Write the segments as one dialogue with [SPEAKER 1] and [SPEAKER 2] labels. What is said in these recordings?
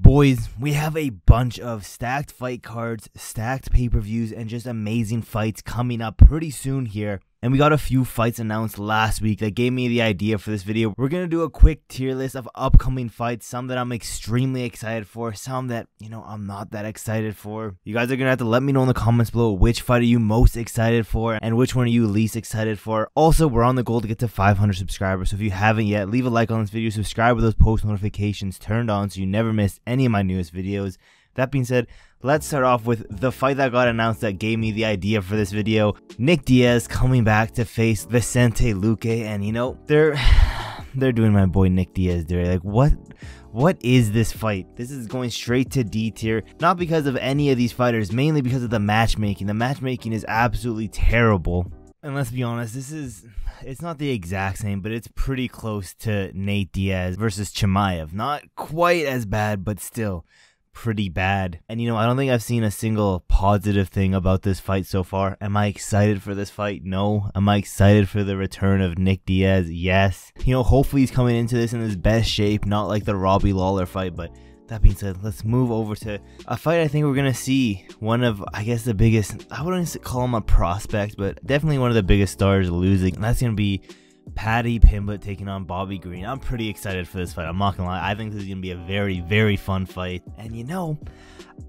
[SPEAKER 1] Boys, we have a bunch of stacked fight cards, stacked pay-per-views, and just amazing fights coming up pretty soon here. And we got a few fights announced last week that gave me the idea for this video. We're going to do a quick tier list of upcoming fights, some that I'm extremely excited for, some that, I'm not that excited for. You guys are going to have to let me know in the comments below which fight are you most excited for and which one are you least excited for. Also, we're on the goal to get to 500 subscribers, so if you haven't yet, leave a like on this video, subscribe with those post notifications turned on so you never miss any of my newest videos. That being said, let's start off with the fight that got announced that gave me the idea for this video. Nick Diaz coming back to face Vicente Luque, and they're doing my boy Nick Diaz dirty. Like, what is this fight? This is going straight to D tier, not because of any of these fighters, mainly because of the matchmaking. The matchmaking is absolutely terrible. And let's be honest, it's not the exact same, but it's pretty close to Nate Diaz versus Chimaev. Not quite as bad, but still pretty bad. And I don't think I've seen a single positive thing about this fight so far. Am I excited for this fight? No. Am I excited for the return of Nick Diaz? Yes. Hopefully he's coming into this in his best shape, not like the Robbie Lawler fight. But that being said, let's move over to a fight I think we're gonna see one of, I guess, the biggest, I wouldn't call him a prospect, but definitely one of the biggest stars losing, and that's gonna be Paddy Pimblett taking on Bobby Green. I'm pretty excited for this fight. I'm not gonna lie. I think this is gonna be a very, very fun fight. And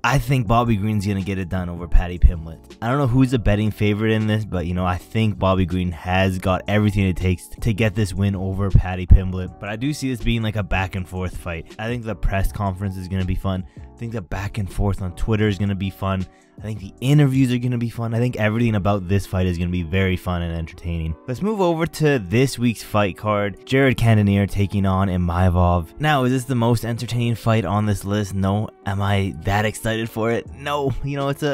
[SPEAKER 1] I think Bobby Green's gonna get it done over Paddy Pimblett. I don't know who's the betting favorite in this, but I think Bobby Green has got everything it takes to get this win over Paddy Pimblett. But I do see this being like a back and forth fight. I think the press conference is gonna be fun. I think the back and forth on Twitter is gonna be fun. I think the interviews are going to be fun. I think everything about this fight is going to be very fun and entertaining. Let's move over to this week's fight card. Jared Cannonier taking on Imavov. Now, is this the most entertaining fight on this list? No. Am I that excited for it? No. It's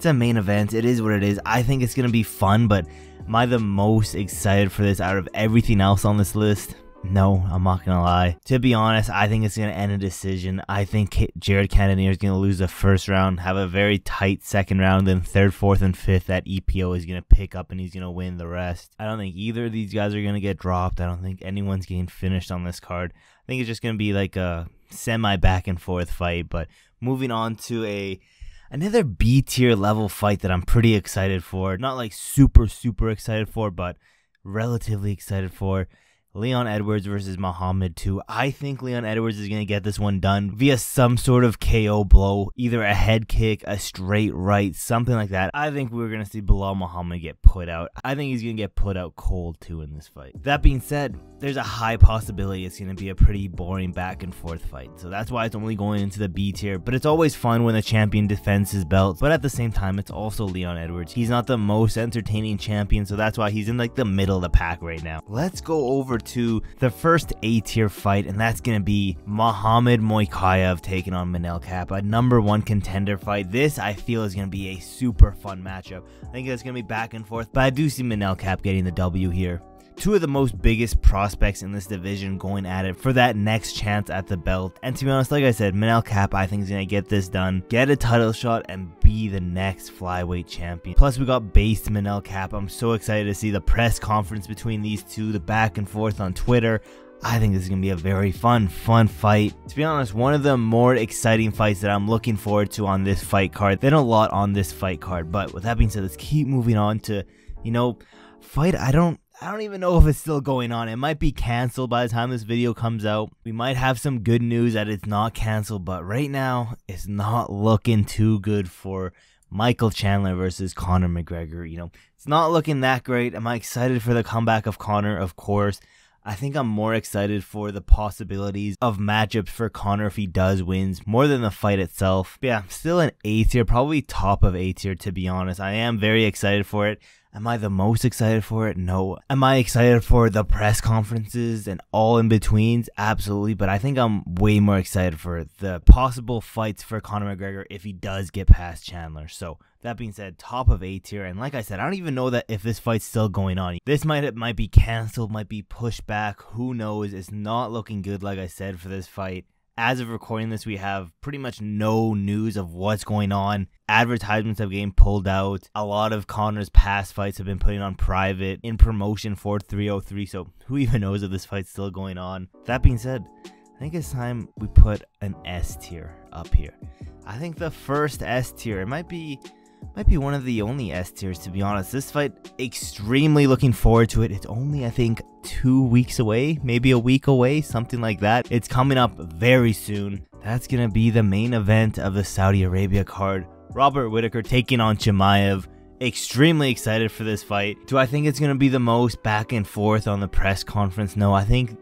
[SPEAKER 1] a main event. It is what it is. I think it's going to be fun, but am I the most excited for this out of everything else on this list? No, I'm not gonna lie. To be honest, I think it's gonna end a decision. I think Jared Cannonier is gonna lose the first round, have a very tight second round, then third, fourth, and fifth that EPO is gonna pick up and he's gonna win the rest. I don't think either of these guys are gonna get dropped. I don't think anyone's getting finished on this card. I think it's just gonna be like a semi back and forth fight. But moving on to another B tier level fight that I'm pretty excited for. Not like super excited for, but relatively excited for. Leon Edwards versus Muhammad 2. I think Leon Edwards is going to get this one done via some sort of KO blow, either a head kick, a straight right, something like that. I think we're going to see Bilal Muhammad get put out. I think he's going to get put out cold too in this fight. That being said, there's a high possibility it's going to be a pretty boring back and forth fight. So that's why it's only going into the B tier. But it's always fun when the champion defends his belt. But at the same time, it's also Leon Edwards. He's not the most entertaining champion, so that's why he's in like the middle of the pack right now. Let's go over to the first A tier fight, and that's gonna be Muhammad Moikaev taking on Manel Kape, a #1 contender fight. This I feel is gonna be a super fun matchup. I think it's gonna be back and forth, but I do see Manel Kape getting the W here. Two of the most biggest prospects in this division going at it for that next chance at the belt. And to be honest, like I said, Manel Kape I think is going to get this done, get a title shot, and be the next flyweight champion. Plus, we got based Manel Kape. I'm so excited to see the press conference between these two, the back and forth on Twitter. I think this is going to be a very fun fight. To be honest, one of the more exciting fights that I'm looking forward to on this fight card than a lot on this fight card. But with that being said, let's keep moving on to, fight I don't even know if it's still going on. It might be canceled by the time this video comes out. We might have some good news that it's not canceled, but right now it's not looking too good for Michael Chandler versus Conor McGregor. It's not looking that great. Am I excited for the comeback of Conor? Of course. I think I'm more excited for the possibilities of matchups for Conor if he does wins more than the fight itself. But yeah, still an A tier, probably top of A tier to be honest. I am very excited for it. Am I the most excited for it? No. Am I excited for the press conferences and all in betweens? Absolutely. But I think I'm way more excited for the possible fights for Conor McGregor if he does get past Chandler. So that being said, top of A tier. And like I said, I don't even know that if this fight's still going on. This might be canceled, might be pushed back. Who knows? It's not looking good, like I said, for this fight. As of recording this, we have pretty much no news of what's going on. Advertisements have getting pulled out. A lot of Conor's past fights have been putting on private in promotion for 303. So who even knows if this fight's still going on? That being said, I think it's time we put an S tier up here. I think the first S tier, it might be one of the only S tiers, to be honest. This fight, extremely looking forward to it. It's only, I think, 2 weeks away, maybe a week away, something like that. It's coming up very soon. That's gonna be the main event of the Saudi Arabia card. Robert Whittaker taking on Chimaev. Extremely excited for this fight. Do I think it's gonna be the most back and forth on the press conference? No, I think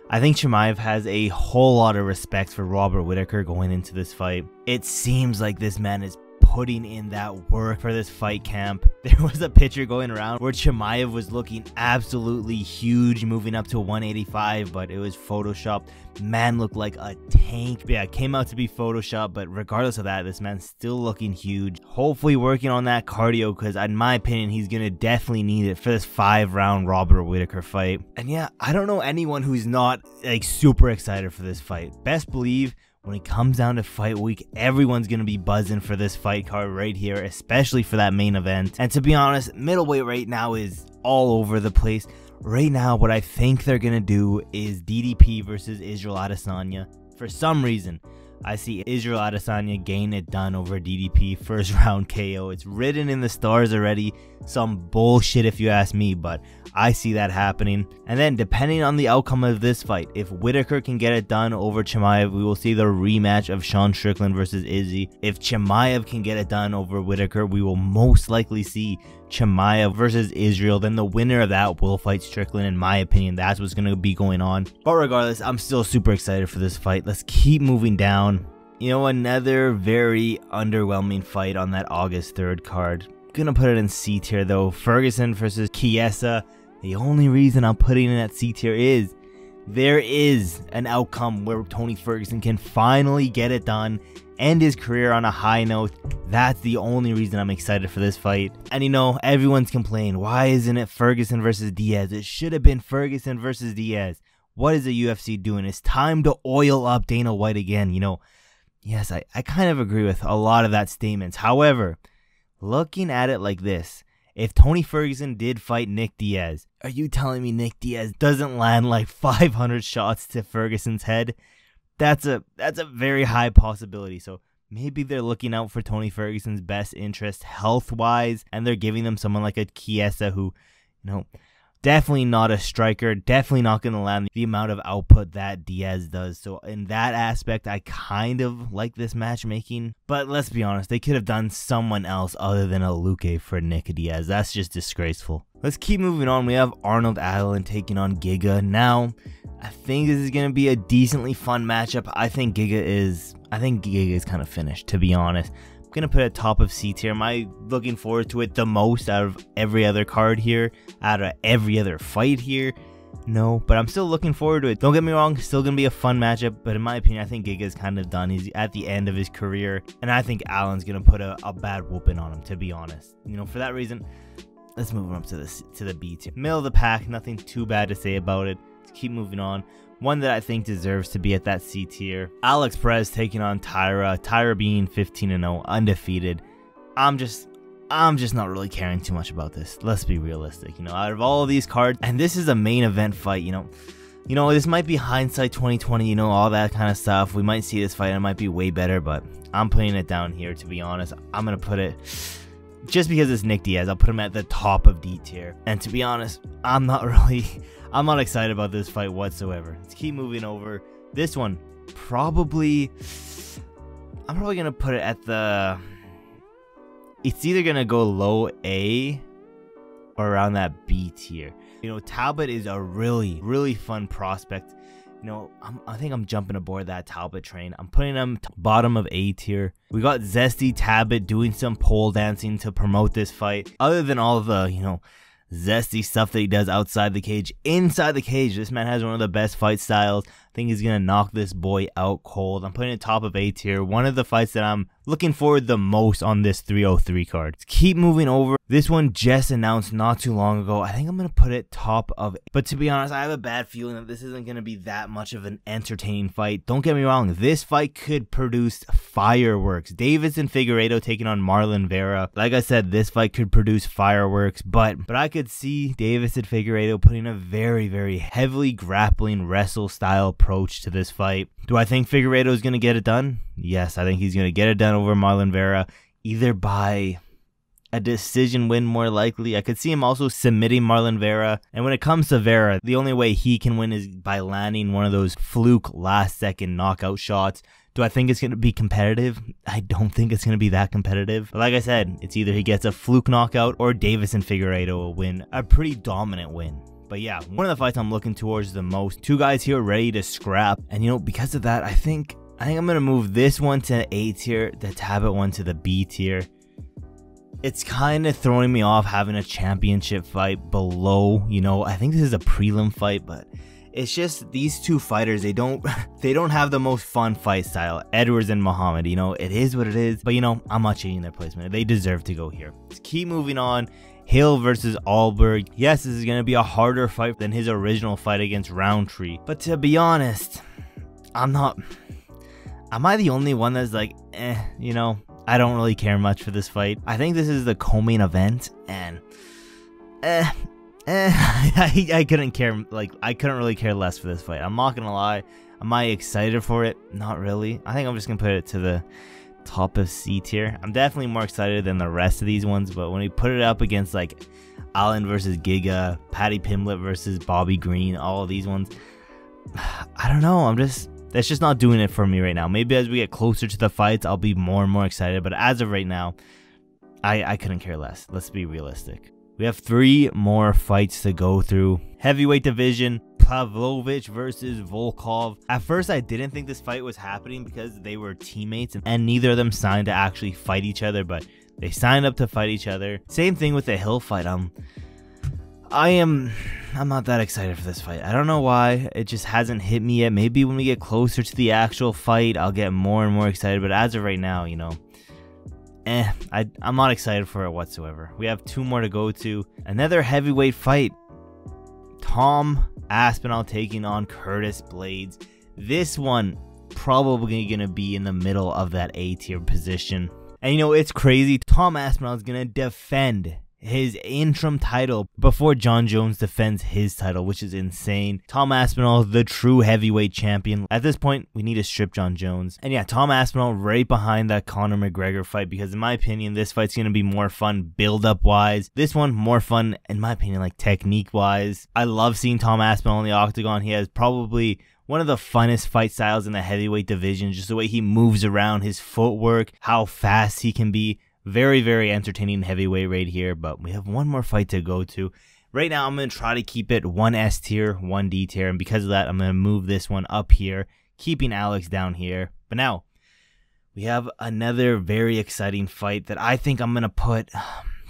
[SPEAKER 1] Chimaev has a whole lot of respect for Robert Whittaker going into this fight. It seems like this man is putting in that work for this fight camp. There was a picture going around where Chimaev was looking absolutely huge, moving up to 185, but it was photoshopped. Man looked like a tank. But yeah, it came out to be photoshopped, but regardless of that, this man's still looking huge. Hopefully working on that cardio, because in my opinion, he's gonna definitely need it for this 5-round Robert Whittaker fight. And yeah, I don't know anyone who's not like super excited for this fight. Best believe when it comes down to fight week, everyone's going to be buzzing for this fight card right here, especially for that main event. And to be honest, middleweight right now is all over the place. Right now, what I think they're going to do is DDP versus Israel Adesanya. For some reason, I see Israel Adesanya gain it done over DDP first round KO. It's written in the stars already. Some bullshit if you ask me, but I see that happening. And then depending on the outcome of this fight, if Whittaker can get it done over Chimaev, we will see the rematch of Sean Strickland versus Izzy. If Chimaev can get it done over Whittaker, we will most likely see Chimaev versus Israel. Then the winner of that will fight Strickland. In my opinion, that's what's going to be going on. But regardless, I'm still super excited for this fight. Let's keep moving down. You know, another very underwhelming fight on that August 3rd card. Gonna put it in C tier though. Ferguson versus Chiesa. The only reason I'm putting it at C tier is there is an outcome where Tony Ferguson can finally get it done, end his career on a high note. That's the only reason I'm excited for this fight. And you know, everyone's complaining, why isn't it Ferguson versus Diaz? It should have been Ferguson versus Diaz. What is the UFC doing? It's time to oil up Dana White again. You know, yes, I kind of agree with a lot of that statements. However, looking at it like this, if Tony Ferguson did fight Nick Diaz, are you telling me Nick Diaz doesn't land like 500 shots to Ferguson's head? That's a very high possibility. So maybe they're looking out for Tony Ferguson's best interest health-wise, and they're giving them someone like a Chiesa who, you know, definitely not a striker, definitely not going to land the amount of output that Diaz does. So in that aspect, I kind of like this matchmaking. But let's be honest, they could have done someone else other than a Luque for Nick Diaz. That's just disgraceful. Let's keep moving on. We have Arnold Allen taking on Giga. Now, I think this is going to be a decently fun matchup. I think Giga is kind of finished, to be honest. Gonna put it top of C tier. Am I looking forward to it the most out of every other card here, out of every other fight here? No, but I'm still looking forward to it. Don't get me wrong, still gonna be a fun matchup, but in my opinion, I think Giga's kind of done. He's at the end of his career, and I think Allen's gonna put a bad whooping on him, to be honest. You know, for that reason, let's move him up to the B tier. Middle of the pack, nothing too bad to say about it. Let's keep moving on. One that I think deserves to be at that C tier. Alex Perez taking on Tyra. Tyra being 15-0, undefeated. I'm just not really caring too much about this. Let's be realistic. You know, out of all of these cards, and this is a main event fight, you know, this might be hindsight 2020, you know, all that kind of stuff. We might see this fight and it might be way better, but I'm putting it down here, to be honest. I'm going to put it, just because it's Nick Diaz, I'll put him at the top of D tier. And to be honest, I'm not excited about this fight whatsoever. Let's keep moving over. This one, I'm probably going to put it at the, it's either going to go low A or around that B tier. You know, Talbot is a really, really fun prospect. You know, I think I'm jumping aboard that Talbot train. I'm putting him bottom of A tier. We got Zesty Talbot doing some pole dancing to promote this fight. Other than all of the, you know, zesty stuff that he does outside the cage, inside the cage, this man has one of the best fight styles. I think he's gonna knock this boy out cold. I'm putting it top of A tier. One of the fights that I'm looking forward the most on this 303 card. Let's keep moving over. This one just announced not too long ago. I think I'm gonna put it top of, but to be honest, I have a bad feeling that this isn't gonna be that much of an entertaining fight. Don't get me wrong, this fight could produce fireworks. Davidson Figueiredo taking on Marlon Vera. Like I said, this fight could produce fireworks, but I could see Davidson Figueiredo putting a very, very heavily grappling wrestle style approach to this fight. Do I think Figueiredo is going to get it done? Yes, I think he's going to get it done over Marlon Vera, either by a decision win more likely. I could see him also submitting Marlon Vera. And when it comes to Vera, the only way he can win is by landing one of those fluke last second knockout shots. Do I think it's going to be competitive? I don't think it's going to be that competitive. But like I said, it's either he gets a fluke knockout or Deiveson Figueiredo will win a pretty dominant win. But yeah, one of the fights I'm looking towards the most. Two guys here ready to scrap. And you know, because of that, I think I'm going to move this one to A tier, the Tabit one to the B tier. It's kind of throwing me off having a championship fight below, you know. I think this is a prelim fight, but it's just these two fighters, they don't have the most fun fight style. Edwards and Muhammad, you know, it is what it is. But you know, I'm not changing their placement. They deserve to go here. Let's keep moving on. Hill versus Alberg. Yes, this is going to be a harder fight than his original fight against Roundtree. But to be honest, am I the only one that's like, you know, I don't really care much for this fight. I think this is the co-main event, and I couldn't care, like, I couldn't really care less for this fight. I'm not gonna lie. Am I excited for it? Not really. I think I'm just gonna put it to the top of C tier. I'm definitely more excited than the rest of these ones, but when we put it up against like Allen versus Giga, Paddy Pimblett versus Bobby Green, all of these ones, I don't know. That's just not doing it for me right now. Maybe as we get closer to the fights, I'll be more and more excited. But as of right now, I couldn't care less. Let's be realistic. We have 3 more fights to go through. Heavyweight division, Pavlovich versus Volkov. At first, I didn't think this fight was happening because they were teammates and neither of them signed to actually fight each other, but they signed up to fight each other. Same thing with the Hill fight. I'm not that excited for this fight. I don't know why. It just hasn't hit me yet. Maybe when we get closer to the actual fight, I'll get more and more excited. But as of right now, you know, I'm not excited for it whatsoever. We have 2 more to go to. Another heavyweight fight. Tom Aspinall taking on Curtis Blades. This one probably going to be in the middle of that A tier position. And you know, it's crazy. Tom Aspinall is going to defend his interim title before John Jones defends his title, which is insane. Tom Aspinall, the true heavyweight champion. At this point, we need to strip John Jones. And yeah, Tom Aspinall right behind that Conor McGregor fight, because in my opinion, this fight's going to be more fun build-up wise. This one, more fun, in my opinion, like technique wise. I love seeing Tom Aspinall in the octagon. He has probably one of the funnest fight styles in the heavyweight division. Just the way he moves around, his footwork, how fast he can be. Very, very entertaining heavyweight right here, but we have 1 more fight to go to. Right now, I'm going to try to keep it 1 S tier, 1 D tier, and because of that, I'm going to move this one up here, keeping Alex down here. But now, we have another very exciting fight that I think I'm going to put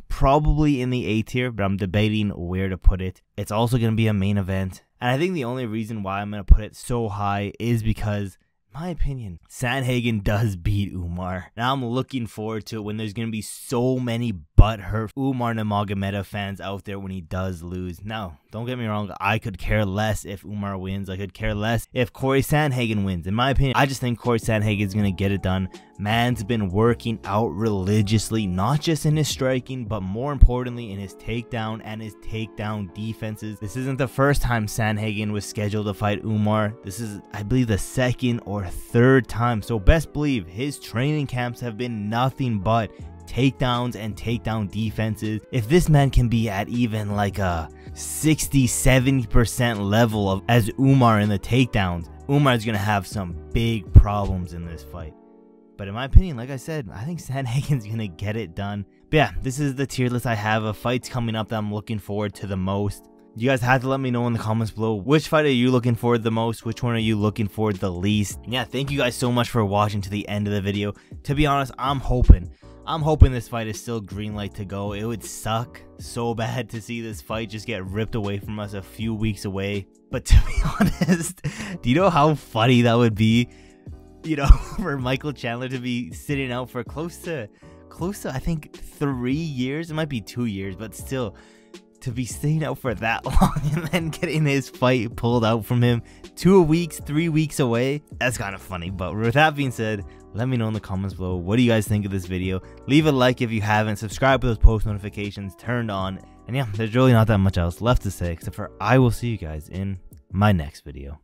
[SPEAKER 1] probably in the A tier, but I'm debating where to put it. It's also going to be a main event, and I think the only reason why I'm going to put it so high is because, my opinion, Sandhagen does beat Umar. Now I'm looking forward to it when there's going to be so many butthurt Umar Nurmagomedov fans out there when he does lose. Now, don't get me wrong, I could care less if Umar wins. I could care less if Corey Sandhagen wins. In my opinion, I just think Corey Sandhagen is going to get it done. Man's been working out religiously, not just in his striking, but more importantly in his takedown and his takedown defenses. This isn't the first time Sandhagen was scheduled to fight Umar. This is, I believe, the 2nd or 3rd time. So best believe his training camps have been nothing but takedowns and takedown defenses. If this man can be at even like a 60-70% level of as Umar in the takedowns, Umar's gonna have some big problems in this fight. But in my opinion, like I said, I think Sandhagen's gonna get it done. But yeah, this is the tier list I have of fights coming up that I'm looking forward to the most. You guys have to let me know in the comments below, which fight are you looking forward the most, which one are you looking forward the least. And yeah, thank you guys so much for watching to the end of the video. To be honest, I'm hoping this fight is still green light to go. It would suck so bad to see this fight just get ripped away from us a few weeks away. But to be honest, do you know how funny that would be? You know, for Michael Chandler to be sitting out for close to I think 3 years. It might be 2 years, but still, to be staying out for that long and then getting his fight pulled out from him 2 weeks, 3 weeks away. That's kind of funny. But with that being said, let me know in the comments below, what do you guys think of this video? Leave a like if you haven't, subscribe with those post notifications turned on. And yeah, there's really not that much else left to say, except for I will see you guys in my next video.